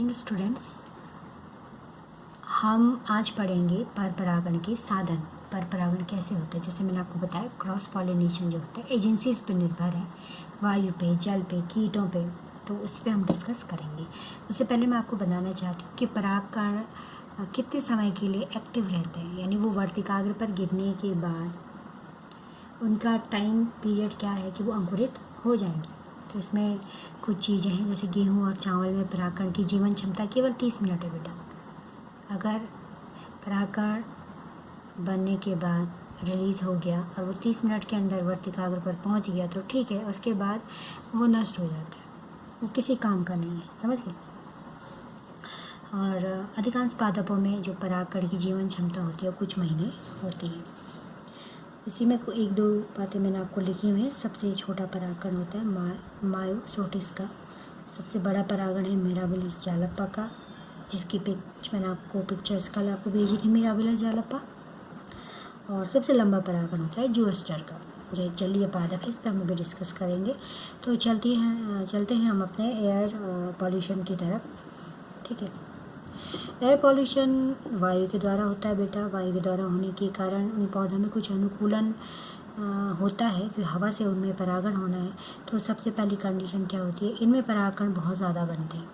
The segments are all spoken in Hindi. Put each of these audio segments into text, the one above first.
मॉर्निंग स्टूडेंट्स, हम आज पढ़ेंगे पर परागण के साधन। पर परागण कैसे होता है, जैसे मैंने आपको बताया क्रॉस पॉलिनेशन जो होता है एजेंसीज पर निर्भर है, वायु पे, जल पे, कीटों पे, तो उस पर हम डिस्कस करेंगे। उससे पहले मैं आपको बताना चाहती हूँ कि परागकण कितने समय के लिए एक्टिव रहते हैं, यानी वो वर्तिकाग्र पर गिरने के बाद उनका टाइम पीरियड क्या है कि वो अंकुरित हो जाएंगे। तो इसमें कुछ चीज़ें हैं, जैसे गेहूं और चावल में परागकण की जीवन क्षमता केवल 30 मिनट है बेटा। अगर परागकण बनने के बाद रिलीज़ हो गया और वो 30 मिनट के अंदर वर्तिकाग्र पर पहुंच गया तो ठीक है, उसके बाद वो नष्ट हो जाता है, वो किसी काम का नहीं है, समझ गए। और अधिकांश पादपों में जो परागकण की जीवन क्षमता होती है वो कुछ महीने होती है। इसी में एक दो बातें मैंने आपको लिखी हुई हैं। सबसे छोटा परागकण होता है मायोसोटिस का। सबसे बड़ा परागण है मिराबिलिस जालप्पा का, जिसकी मैंने आपको पिक्चर्स कल आपको भेजी थी, मिराबिलिस जालप्पा। और सबसे लंबा परागण होता है जूस्टर का, जो जलीय पादप है, इस पर हम अभी डिस्कस करेंगे। तो चलते हैं हम अपने एयर पॉल्यूशन की तरफ, ठीक है। एयर पॉल्यूशन वायु के द्वारा होता है बेटा। वायु के द्वारा होने के कारण उन पौधों में कुछ अनुकूलन होता है कि हवा से उनमें परागण होना है। तो सबसे पहली कंडीशन क्या होती है, इनमें परागकण बहुत ज़्यादा बनते हैं।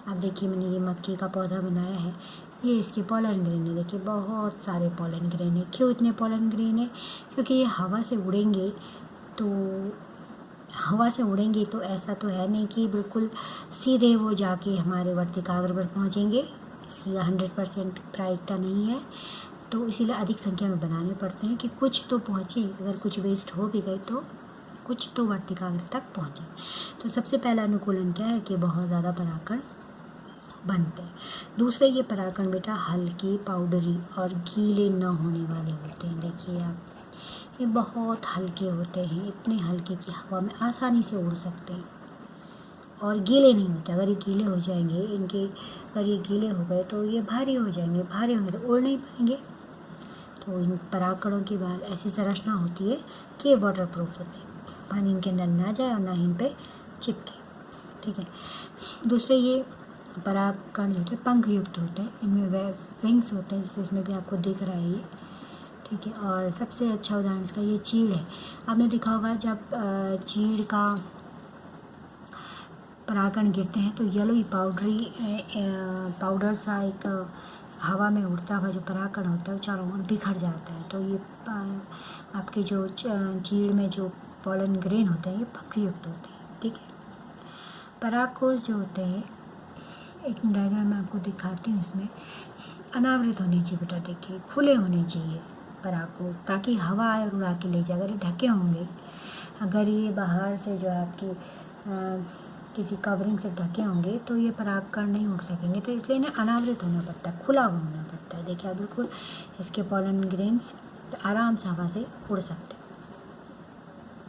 आप देखिए, मैंने ये मक्के का पौधा बनाया है, ये इसके पॉलन ग्रेन है, देखिए बहुत सारे पॉलन ग्रेन है। क्यों इतने पॉलन ग्रेन है? क्योंकि ये हवा से उड़ेंगे तो ऐसा तो है नहीं कि बिल्कुल सीधे वो जाके हमारे वर्तिकाग्र पर पहुँचेंगे, इसकी 100% प्रायिकता नहीं है। तो इसीलिए अधिक संख्या में बनाने पड़ते हैं कि कुछ तो पहुँचे, अगर कुछ वेस्ट हो भी गए तो कुछ तो वर्तिकाग्र तक पहुँचे। तो सबसे पहला अनुकूलन क्या है कि बहुत ज़्यादा परागकण बनते हैं। दूसरे, ये परागकण बेटा हल्के, पाउडरी और गीले न होने वाले होते हैं। देखिए आप, ये बहुत हल्के होते हैं, इतने हल्के कि हवा में आसानी से उड़ सकते हैं और गीले नहीं होते। अगर ये गीले हो जाएंगे, अगर ये गीले हो गए तो ये भारी हो जाएंगे, भारी होंगे तो उड़ नहीं पाएंगे। तो इन परागकणों की बात ऐसी संरचना होती है कि ये वाटर प्रूफ होते हैं, पानी इनके अंदर ना जाए और ना इन पर चिपके, ठीक है। दूसरे, ये परागकण जो होते हैं पंख युक्त होते हैं, इनमें विंग्स होते हैं, जैसे इसमें भी आपको दिख रहा है ये, ठीक है। और सबसे अच्छा उदाहरण इसका ये चीड़ है। आपने देखा होगा जब चीड़ का परागकण गिरते हैं तो येलोई पाउडर सा एक हवा में उड़ता हुआ जो परागकण होता है वो चारों ओर बिखर जाता है। तो ये आपके जो चीड़ में जो पॉलन ग्रेन होते हैं ये पंख युक्त होते हैं, ठीक है। परागकोश जो होते हैं, एक डायग्राम मैं आपको दिखाती हूँ, इसमें अनावृत होने चाहिए बेटा, देखिए खुले होने चाहिए परागकोश, ताकि हवा आए और उड़ा के ले जाए। अगर ये ढके होंगे, अगर ये बाहर से जो है आपकी किसी कवरिंग से ढके होंगे तो ये परागकण नहीं उड़ सकेंगे। तो इसलिए इन्हें अनावृत होना पड़ता है, खुला होना पड़ता है। देखिए आप बिल्कुल इसके पॉलन ग्रेन्स आराम से हवा से उड़ सकते हैं,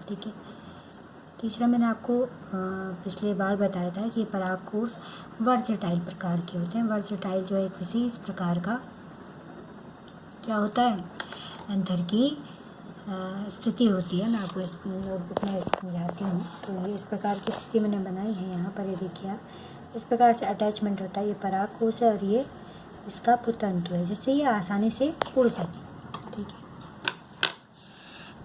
ठीक है। तीसरा, मैंने आपको पिछले बार बताया था कि परागकोश वर्सेटाइल प्रकार के होते हैं। वर्सेटाइल जो है एक विशेष प्रकार का क्या होता है, एंथर की स्थिति होती है। मैं आपको इस नोटबुक में समझाती हूँ। तो ये इस प्रकार की स्थिति मैंने बनाई है यहाँ पर, ये देखिए आप, इस प्रकार से अटैचमेंट होता है। ये परागकोश है और ये इसका पुतंतु है, जिससे ये आसानी से उड़ सके, ठीक है।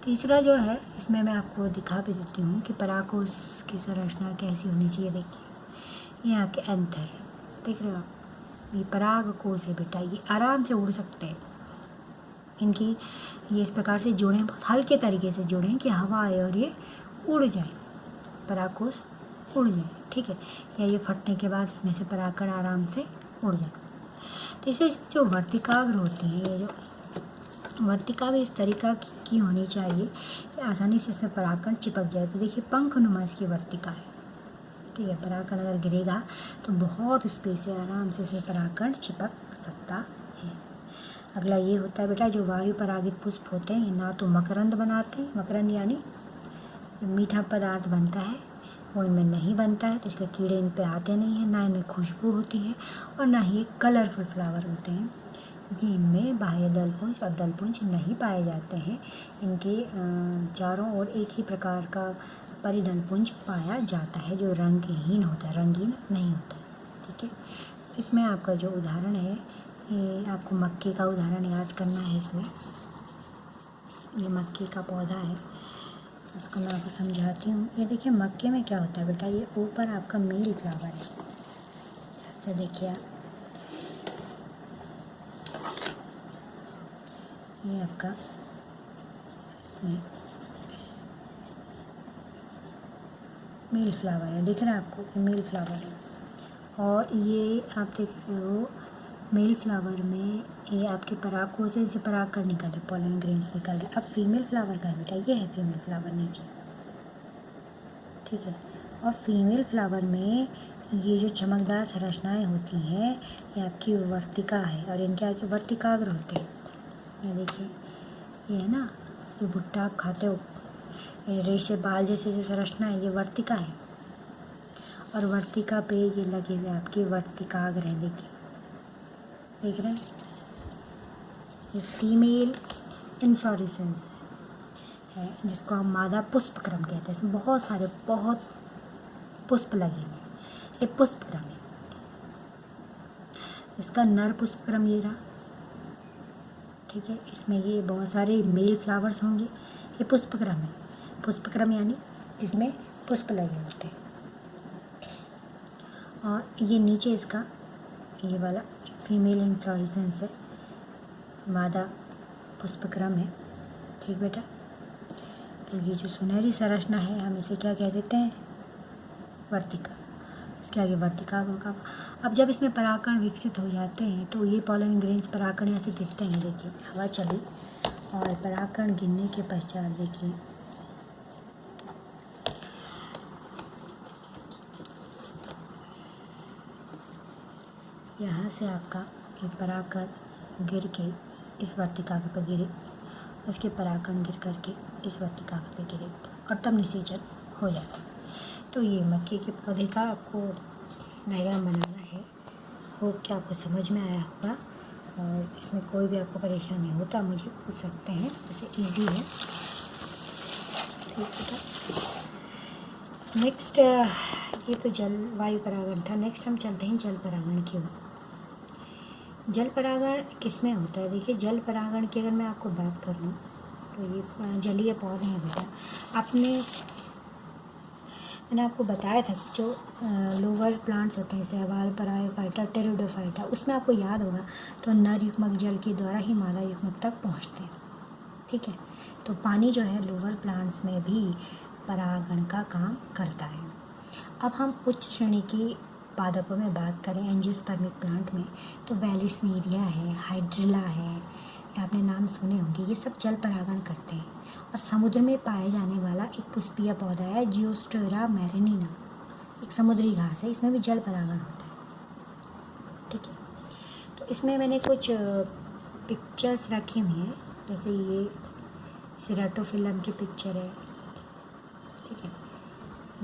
तीसरा जो है, इसमें मैं आपको दिखा भी देती हूँ कि परागकोश की संरचना कैसी होनी चाहिए। देखिए यहाँ के एंथर देख रहे हो आप, ये परागकोश है बेटा, ये आराम से उड़ सकते हैं। इनकी ये इस प्रकार से जोड़ें, बहुत हल्के तरीके से जोड़ें कि हवा आए और ये उड़ जाए, परागकोश उड़ जाए, ठीक है। या ये फटने के बाद इसमें से परागकण आराम से उड़ जाए। तीसरे, जो वर्तिकाग्र होती हैं, ये जो वर्तिका भी इस तरीका की होनी चाहिए कि आसानी से इसमें परागकण चिपक जाए। तो देखिए पंखनुमा इसकी वर्तिका है, ठीक है। परागकण अगर गिरेगा तो बहुत स्पेस से आराम से इसमें परागकण चिपक सकता है। अगला ये होता है बेटा, जो वायु परागित पुष्प होते हैं, ये ना तो मकरंद बनाते हैं, मकरंद यानी मीठा पदार्थ बनता है, वो इनमें नहीं बनता है, तो इसलिए कीड़े इन पे आते नहीं हैं, ना इनमें खुशबू होती है और ना ही कलरफुल फ्लावर होते हैं, क्योंकि इनमें बाह्य दलपुंज और दलपुंज नहीं पाए जाते हैं। इनके चारों ओर एक ही प्रकार का परिदलपुंज पाया जाता है जो रंगहीन होता है, रंगीन नहीं होता है, ठीक है। इसमें आपका जो उदाहरण है, ये आपको मक्के का उदाहरण याद करना है। इसमें ये मक्के का पौधा है, इसको मैं आपको समझाती हूँ। ये देखिए मक्के में क्या होता है बेटा, ये ऊपर आपका मेल फ्लावर है। अच्छा देखिए आप, ये आपका इसमें मेल फ्लावर है, दिख रहा है आपको, ये मेल फ्लावर है। और ये आप देख रहे हो मेल फ्लावर में ये आपके पराग से पराग कर निकल रहे, पॉलन ग्रेन्स निकल रहे। अब फीमेल फ्लावर का बेटा ये है फीमेल फ्लावर नीचे, ठीक है। और फीमेल फ्लावर में ये जो चमकदार संरचनाएं होती हैं, ये आपकी वर्तिका है, और इनके आगे वर्तिकाग्र होते हैं। ये देखिए ये है ना, ये भुट्टा आप खाते हो, ये रेशे बाल जैसे जो संरचना है ये वर्तिका है, और वर्तिका पे ये लगे हुए आपके वर्तिकाग्र हैं। देखिए देख रहे हैं, ये फीमेल इन्फ्लोरेसेंस है, जिसको हम मादा पुष्पक्रम कहते हैं। इसमें बहुत पुष्प लगे हैं, ये पुष्पक्रम है। इसका नर पुष्पक्रम ये रहा, ठीक है। इसमें ये बहुत सारे मेल फ्लावर्स होंगे, ये पुष्पक्रम है। पुष्पक्रम यानी जिसमें पुष्प लगे होते हैं। और ये नीचे इसका ये वाला फीमेल इन्फ्लोरेसेंस है, मादा पुष्पक्रम है, ठीक बेटा। तो ये जो सुनहरी संरचना है हम इसे क्या कह देते हैं, वर्तिका। इसके आगे वर्तिका होगा। अब जब इसमें परागकण विकसित हो जाते हैं तो ये पॉलन ग्रेन्स परागकण यहाँ से गिरते हैं। देखिए हवा चली और परागकण गिरने के पश्चात देखिए यहाँ से आपका ये परागकण गिर के इस वर्तिका पर गिरे, उसके परागकण गिर करके इस वर्तिका पे गिरे और तब निषेचन हो जाता है। तो ये मक्के के पौधे का आपको डायग्राम बनाना है। होप कि आपको समझ में आया होगा, और इसमें कोई भी आपको परेशानी हो तो आप मुझे पूछ सकते हैं, जैसे इजी है, ठीक है। नेक्स्ट ये तो जलवायु परागण था। नेक्स्ट हम चलते हैं जल परागण की ओर। जल परागण किस में होता है, देखिए जल परागण की अगर मैं आपको बात करूं तो ये जलीय पौधे हैं बेटा। मैंने आपको बताया था कि जो लोअर प्लांट्स होते हैं शैवाल, परायोफाइटा, टेरिडोफाइटा, उसमें आपको याद होगा तो नर युग्मक जल के द्वारा ही मादा युग्मक तक पहुंचते हैं, ठीक है। तो पानी जो है लोअर प्लांट्स में भी परागण का काम करता है। अब हम उच्च श्रेणी की पादपों में बात करें, एंजियोस्पर्मिक प्लांट में, तो वेलिस्नीरिया है, हाइड्रिला है, आपने नाम सुने होंगे। ये सब जल परागण करते हैं। और समुद्र में पाया जाने वाला एक पुष्पीय पौधा है जियोस्टेरा मैरिनिना, एक समुद्री घास है, इसमें भी जल परागण होता है, ठीक है। तो इसमें मैंने कुछ पिक्चर्स रखी हुई हैं, जैसे ये सिराटोफिलम की पिक्चर है, ठीक है।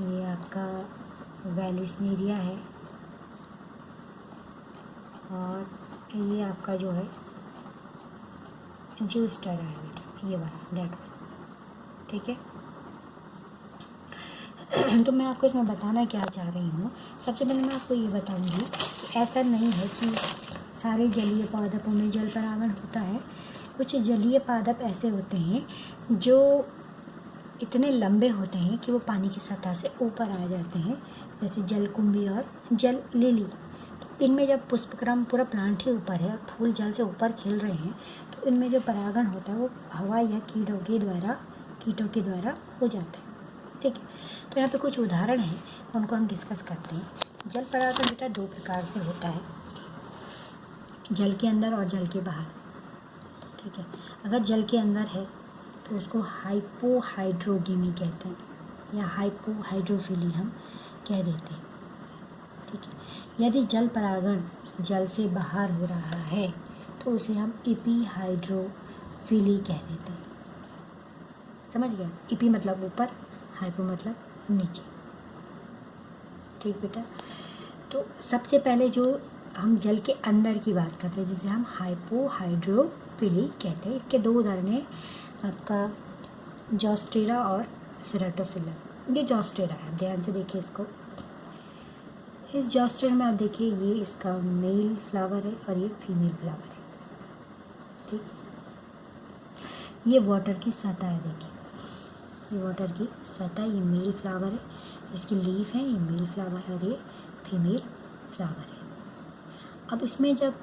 ये आपका वेलिस्नीरिया है, और ये आपका जो है जियोस्टेरा है बेटा, ये वाला दैट वन, ठीक है। तो मैं आपको इसमें बताना क्या चाह रही हूँ, सबसे पहले मैं आपको ये बताऊँगी कि ऐसा नहीं है कि सारे जलीय पादपों में जल परागण होता है। कुछ जलीय पादप ऐसे होते हैं जो इतने लंबे होते हैं कि वो पानी की सतह से ऊपर आ जाते हैं, जैसे जलकुंभी और जल लिली। तो इनमें जब पुष्पक्रम पूरा प्लांट ही ऊपर है और फूल जल से ऊपर खिल रहे हैं, तो इनमें जो परागण होता है वो हवा या कीटों के द्वारा हो जाता है, ठीक है। तो यहाँ पे कुछ उदाहरण हैं, उनको हम डिस्कस करते हैं। जल परागण बेटा दो प्रकार से होता है, जल के अंदर और जल के बाहर, ठीक है। अगर जल के अंदर है तो उसको हाइपोहाइड्रोगेमी कहते हैं, या हाइपोहाइड्रोफिली हम कह देते हैं, ठीक है। यदि जल परागण जल से बाहर हो रहा है तो उसे हम एपीहाइड्रोफिली कह देते हैं, समझ गया। एपी मतलब ऊपर, हाइपो मतलब नीचे, ठीक बेटा। तो सबसे पहले जो हम जल के अंदर की बात करते हैं, जिसे हम हाइपोहाइड्रोफिली कहते हैं, इसके दो उदाहरण हैं आपका जोस्टेरा और सिराटोफिलम। ये जोस्टेरा है, ध्यान से देखिए इसको, इस जॉस्टर में आप देखिए ये इसका मेल फ्लावर है और ये फीमेल फ्लावर है। ठीक, ये वाटर की सतह है, देखिए ये वाटर की सतह, ये मेल फ्लावर है, इसकी लीफ है, ये मेल फ्लावर है और ये फीमेल फ्लावर है। अब इसमें जब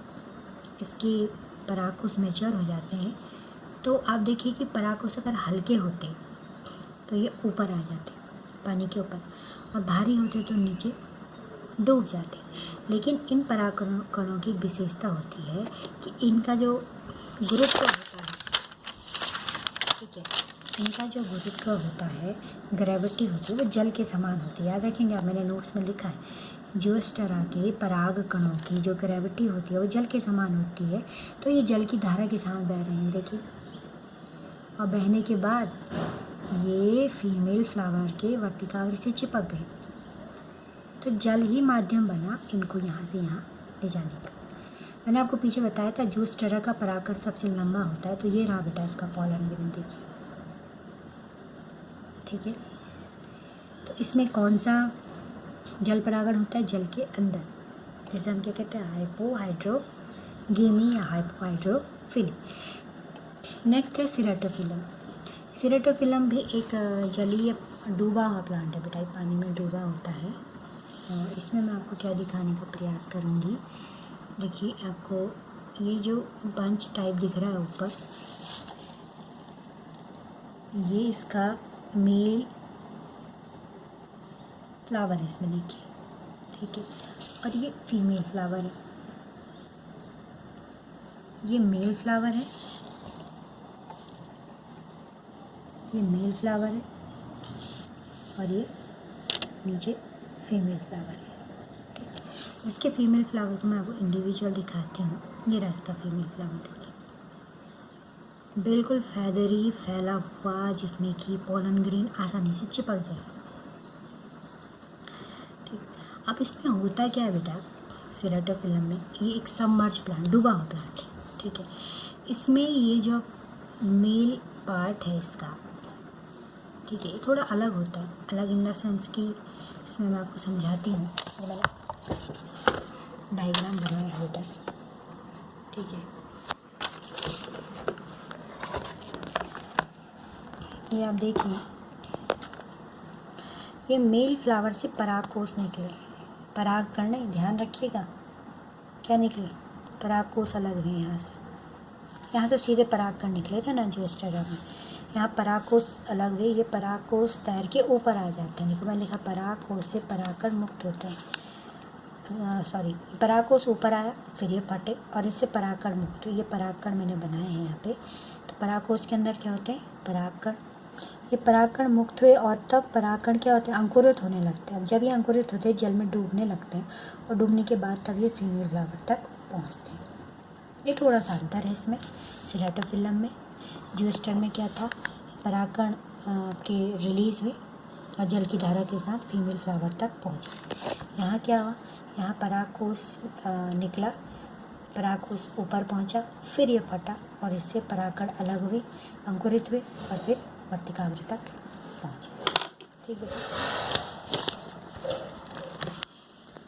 इसके परागकोश मैच्योर हो जाते हैं तो आप देखिए कि परागकोश अगर हल्के होते तो ये ऊपर आ जाते पानी के ऊपर, और भारी होते तो नीचे डूब जाते। लेकिन इन परागकणों की विशेषता होती है कि इनका जो गुरुत्व होता है, ठीक है, इनका जो गुरुत्व होता है, ग्रेविटी होती है, वो जल के समान होती है। याद रखेंगे आप, मैंने नोट्स में लिखा है, जो इस तरह के परागकणों की जो ग्रेविटी होती है वो जल के समान होती है। तो ये जल की धारा के साथ बह रहे हैं, देखिए, और बहने के बाद ये फीमेल फ्लावर के वर्तिकाग्र से चिपक गए, तो जल ही माध्यम बना इनको यहाँ से यहाँ ले जाने का। मैंने आपको पीछे बताया था जो स्टेरा का परागकण सबसे लंबा होता है, तो ये रहा बेटा इसका पॉलन ग्रेन, देखिए, ठीक है। तो इसमें कौन सा जल परागण होता है? जल के अंदर, जैसे हम क्या कहते हैं, हाइपोहाइड्रोगेमी या हाइपोहाइड्रोफिली। नेक्स्ट है सिरेटोफिलम। सिरेटोफिलम भी एक जलीय डूबा हुआ प्लांट है बेटा, पानी में डूबा होता है। और इसमें मैं आपको क्या दिखाने का प्रयास करूँगी, देखिए आपको ये जो बंच टाइप दिख रहा है ऊपर, ये इसका मेल फ्लावर है, इसमें देखिए, ठीक है, और ये फीमेल फ्लावर है। ये मेल फ्लावर है, ये मेल फ्लावर है, और ये नीचे फीमेल फ्लावर है। ठीक, इसके फीमेल फ्लावर को मैं आपको इंडिविजुअल दिखाती हूँ। ये रहा इसका फीमेल फ्लावर, देखिए, बिल्कुल फैदरी फैला हुआ, जिसमें कि पोलन ग्रेन आसानी से चिपक जाए। ठीक, अब इसमें होता क्या है बेटा, सिरेटोफिलम में, ये एक सबमर्ज प्लांट, डूबा हुआ प्लांट है, ठीक है। इसमें ये जो मेल पार्ट है इसका, ठीक है, ये थोड़ा अलग होता है, अलग इन द सेंस की, इसमें मैं आपको समझाती हूँ। मैंने डायग्राम बनाया है बेटा, ठीक है, ये आप देखिए, ये मेल फ्लावर से परागकोश निकले, परागकण नहीं, ध्यान रखिएगा, क्या निकले, परागकोश अलग हुए यहाँ से। यहाँ तो सीधे परागकण निकले थे ना जो स्टेरा में, यहाँ परागकोश अलग हुए। ये परागकोश तैर के ऊपर आ जाते हैं, देखो मैं लिखा परागकोश से परागकण मुक्त होते हैं, सॉरी, परागकोश ऊपर आया, फिर ये फटे और इससे परागकण मुक्त हुए। ये परागकण मैंने बनाए हैं यहाँ पे। तो परागकोश के अंदर क्या होते हैं, परागकण। ये परागकण मुक्त हुए और तब परागकण क्या होते हैं, अंकुरित होने लगते हैं। अब जब ये अंकुरित होते हैं, जल में डूबने लगते हैं, और डूबने के बाद तब ये फीमेल फ्लावर तक पहुँचते हैं। ये थोड़ा सा अंतर है इसमें सिरेटोफिलम में। जियोस्टर में क्या था, परागकण के रिलीज़ हुए और जल की धारा के साथ फीमेल फ्लावर तक पहुँचे। यहाँ क्या हुआ, यहाँ परागकोश निकला, परागकोश ऊपर पहुँचा, फिर ये फटा और इससे परागकण अलग हुए, अंकुरित हुए और फिर वर्तिकाग्र तक पहुँचे। ठीक है,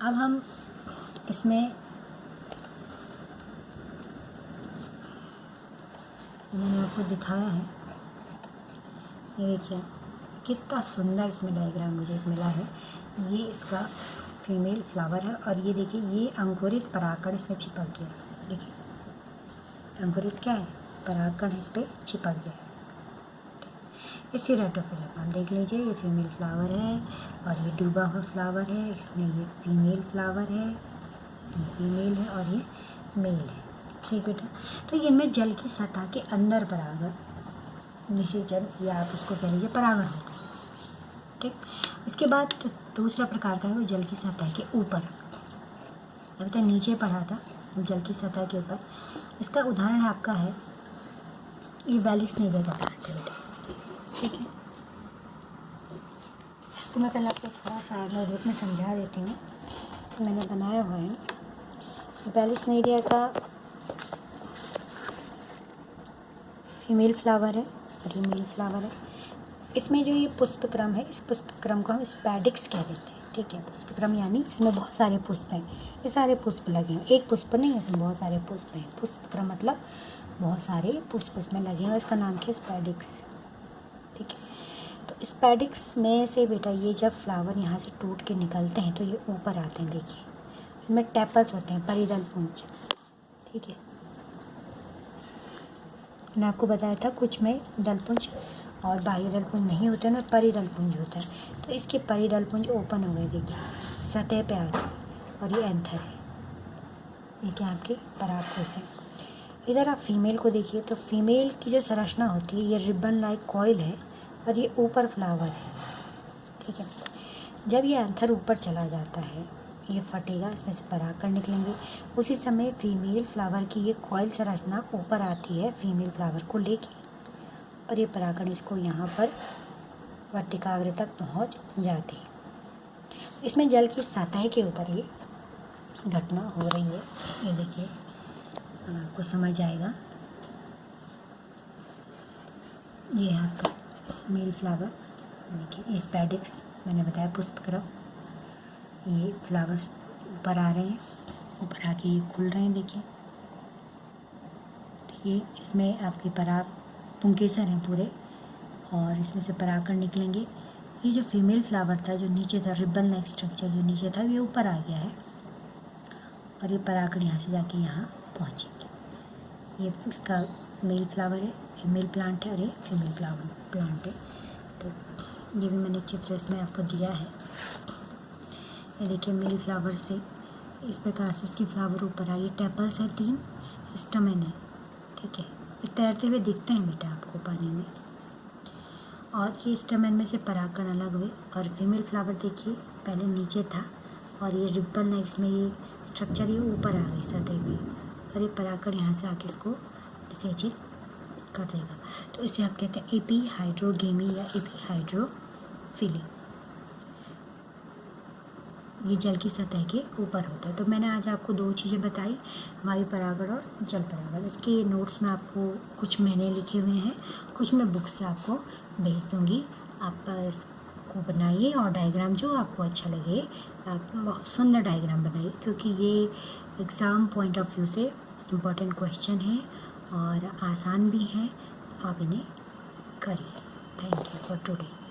अब हम इसमें मैंने आपको दिखाया है, ये देखिए कितना सुंदर इसमें डायग्राम मुझे मिला है। ये इसका फीमेल फ्लावर है और ये देखिए ये अंकुरित परागकण इसमें चिपक गया, देखिए अंकुरित क्या है, परागकण इस पर चिपक गया। ये सिरेटोफिलम आप देख लीजिए, ये फीमेल फ्लावर है और ये डूबा हुआ फ्लावर है, इसमें ये फीमेल फ्लावर है, ये फीमेल है और ये मेल है। ठीक बेटा, तो ये में जल की सतह के अंदर परागण, निषेचन या आप उसको कह लीजिए परागण होता है। ठीक, इसके बाद तो दूसरा प्रकार का है वो जल की सतह के ऊपर, अभी तक नीचे पढ़ा था, जल की सतह के ऊपर। इसका उदाहरण है आपका है ये वेलिस्नेरिया का प्लांट है बेटा, ठीक है। इसको मैं पहले आपको थोड़ा सा नोटबुक में समझा देती हूँ, तो मैंने बनाया हुआ है वेलिस्नेरिया का फीमेल फ्लावर है और ये मेल फ्लावर है। इसमें जो ये पुष्पक्रम है, इस पुष्पक्रम को हम स्पैडिक्स कह देते हैं, ठीक है। पुष्पक्रम यानी इसमें बहुत सारे पुष्प हैं, ये सारे पुष्प लगे हैं, एक पुष्प नहीं, इसमें बहुत सारे पुष्प हैं। पुष्पक्रम मतलब बहुत सारे पुष्प इसमें लगे हैं और इसका नाम क्या है? स्पैडिक्स। ठीक है, तो स्पैडिक्स में से बेटा ये जब फ्लावर यहाँ से टूट के निकलते हैं तो ये ऊपर आते हैं। देखिए इनमें टेपल्स होते हैं, परिदल पुंज। ठीक है, मैंने आपको बताया था कुछ में दलपुंज और बाह्य दलपुंज नहीं होते हैं, परिदल पुंज होता है। तो इसके परिदल पुंज ओपन हो गए, देखिए सतह पे आ गए और ये एंथर है। ये क्या आपके परागकोश है। इधर आप फीमेल को देखिए तो फीमेल की जो संरचना होती है ये रिबन लाइक कॉइल है और ये ऊपर फ्लावर है। ठीक है, जब ये एंथर ऊपर चला जाता है ये फटेगा, इसमें से परागकण निकलेंगे। उसी समय फीमेल फ्लावर की ये कॉइल संरचना ऊपर आती है फीमेल फ्लावर को लेके और ये परागकण इसको यहाँ पर वर्तिकाग्र तक पहुँच जाते हैं। इसमें जल की सतह के ऊपर ये घटना हो रही है। ये देखिए आपको समझ आएगा। ये है आपका मेल फ्लावर, देखिए स्पैडिक्स मैंने बताया, पुष्पक्रम। ये फ्लावर्स ऊपर आ रहे हैं, ऊपर आके ये खुल रहे हैं। देखिए ये इसमें आपके पराग पुंकेसर हैं पूरे और इसमें से परागकण निकलेंगे। ये जो फीमेल फ्लावर था जो नीचे था, रिबन लाइक स्ट्रक्चर जो नीचे था ये ऊपर आ गया है और ये परागकण यहाँ से जाके यहाँ पहुँचेंगे। ये इसका मेल फ्लावर है, मेल प्लांट है और ये फीमेल फ्लावर प्लांट है। तो ये भी मैंने चित्र इसमें आपको दिया है। ये देखिए मेल फ्लावर से इस प्रकार से इसकी फ्लावर ऊपर आई, टेपल्स है 3, स्टमेन है। ठीक है, ये तैरते हुए दिखते हैं बेटा आपको पानी में। और ये स्टमेन में से परागकण अलग हुए और फीमेल फ्लावर देखिए पहले नीचे था और ये रिबन लाइक्स में ये स्ट्रक्चर ये ऊपर आ गई सतह पे और ये परागकण यहाँ से आके इसको डिसेचिट कर देगा। तो इसे आप कहते हैं एपीहाइड्रोगेमी या एपीहाइड्रोफिली। ये जल की सतह के ऊपर होता है। तो मैंने आज आपको 2 चीज़ें बताई, वायु परागण और जल परागण। इसके नोट्स में आपको कुछ मैंने लिखे हुए हैं, कुछ मैं बुक से आपको भेज दूँगी। आप इसको बनाइए और डायग्राम जो आपको अच्छा लगे आप बहुत सुंदर डायग्राम बनाइए, क्योंकि ये एग्ज़ाम पॉइंट ऑफ व्यू से इम्पोर्टेंट क्वेश्चन है और आसान भी है। आप इन्हें करिए। Thank you for today.